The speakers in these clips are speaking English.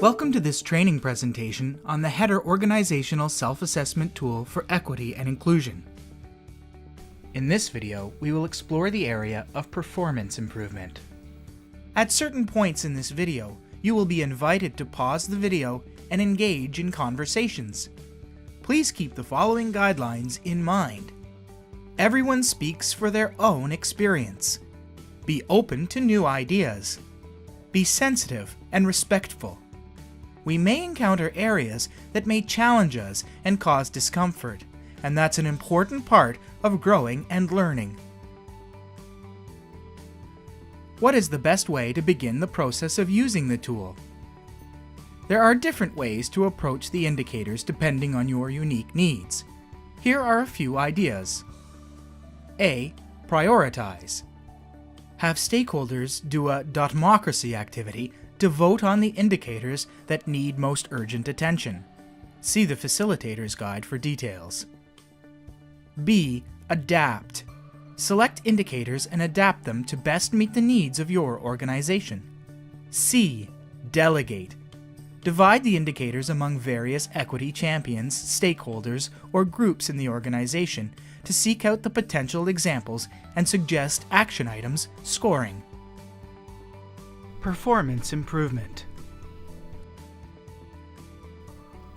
Welcome to this training presentation on the HEDR Organizational Self-Assessment Tool for Equity and Inclusion. In this video, we will explore the area of performance improvement. At certain points in this video, you will be invited to pause the video and engage in conversations. Please keep the following guidelines in mind. Everyone speaks for their own experience. Be open to new ideas. Be sensitive and respectful. We may encounter areas that may challenge us and cause discomfort, and that's an important part of growing and learning. What is the best way to begin the process of using the tool? There are different ways to approach the indicators depending on your unique needs. Here are a few ideas. A. Prioritize. Have stakeholders do a dotmocracy activity to vote on the indicators that need most urgent attention. See the facilitator's guide for details. B. Adapt. Select indicators and adapt them to best meet the needs of your organization. C. Delegate. Divide the indicators among various equity champions, stakeholders, or groups in the organization to seek out the potential examples and suggest action items, scoring. Performance improvement.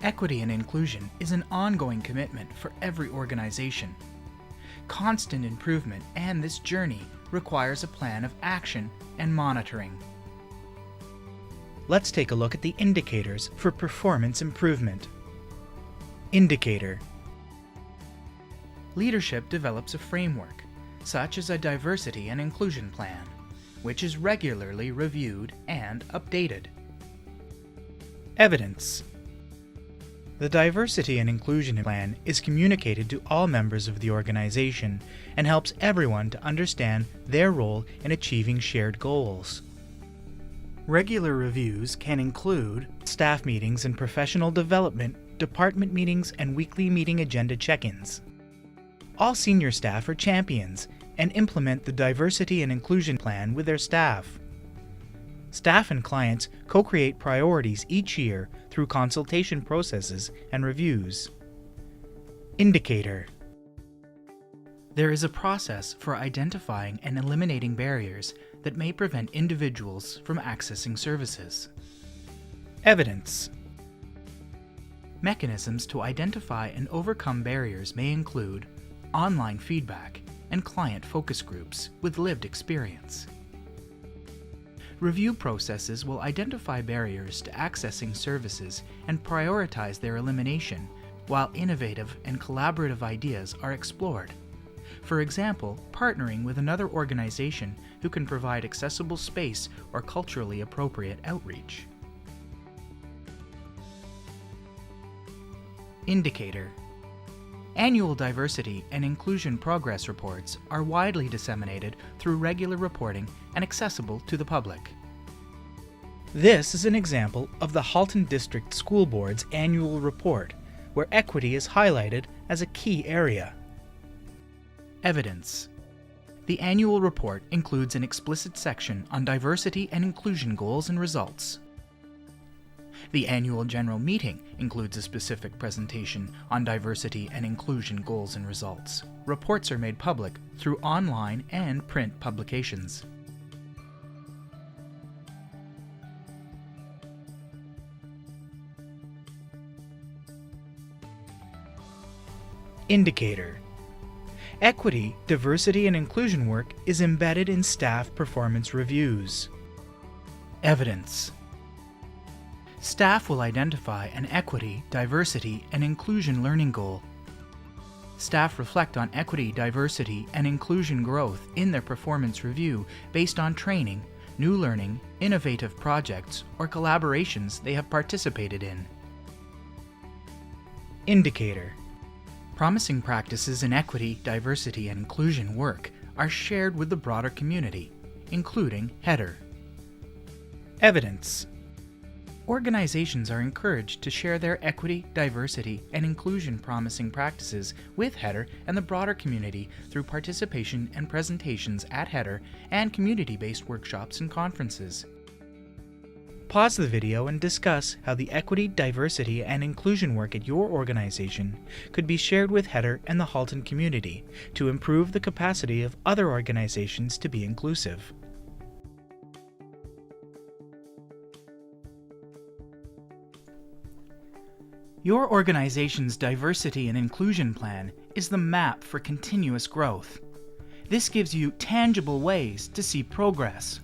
Equity and inclusion is an ongoing commitment for every organization. Constant improvement and this journey requires a plan of action and monitoring. Let's take a look at the indicators for performance improvement. Indicator. Leadership develops a framework, such as a diversity and inclusion plan, which is regularly reviewed and updated. Evidence. The diversity and inclusion plan is communicated to all members of the organization and helps everyone to understand their role in achieving shared goals. Regular reviews can include staff meetings and professional development, department meetings, and weekly meeting agenda check-ins. All senior staff are champions and implement the diversity and inclusion plan with their staff. Staff and clients co-create priorities each year through consultation processes and reviews. Indicator. There is a process for identifying and eliminating barriers that may prevent individuals from accessing services. Evidence. Mechanisms to identify and overcome barriers may include online feedback and client focus groups with lived experience. Review processes will identify barriers to accessing services and prioritize their elimination, while innovative and collaborative ideas are explored. For example, partnering with another organization who can provide accessible space or culturally appropriate outreach. Indicator. Annual diversity and inclusion progress reports are widely disseminated through regular reporting and accessible to the public. This is an example of the Halton District School Board's annual report, where equity is highlighted as a key area. Evidence. The annual report includes an explicit section on diversity and inclusion goals and results. The annual general meeting includes a specific presentation on diversity and inclusion goals and results. Reports are made public through online and print publications. Indicator. Equity, diversity, and inclusion work is embedded in staff performance reviews. Evidence. Staff will identify an equity, diversity, and inclusion learning goal. Staff reflect on equity, diversity, and inclusion growth in their performance review based on training, new learning, innovative projects, or collaborations they have participated in. Indicator. Promising practices in equity, diversity, and inclusion work are shared with the broader community, including HEDR. Evidence. Organizations are encouraged to share their equity, diversity, and inclusion promising practices with HEDR and the broader community through participation and presentations at HEDR and community-based workshops and conferences. Pause the video and discuss how the equity, diversity, and inclusion work at your organization could be shared with HEDR and the Halton community to improve the capacity of other organizations to be inclusive. Your organization's diversity and inclusion plan is the map for continuous growth. This gives you tangible ways to see progress.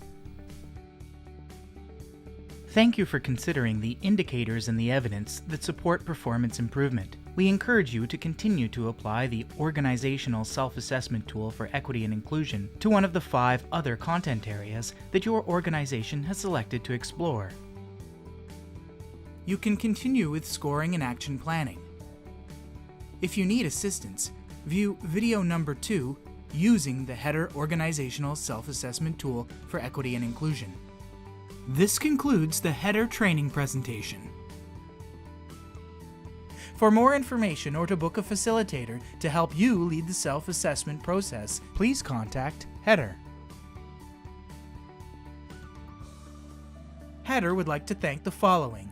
Thank you for considering the indicators and the evidence that support performance improvement. We encourage you to continue to apply the Organizational Self-Assessment Tool for Equity and Inclusion to one of the 5 other content areas that your organization has selected to explore. You can continue with scoring and action planning. If you need assistance, view video number 2, Using the HEDR Organizational Self-Assessment Tool for Equity and Inclusion. This concludes the HEDR training presentation. For more information or to book a facilitator to help you lead the self-assessment process, please contact HEDR. HEDR would like to thank the following: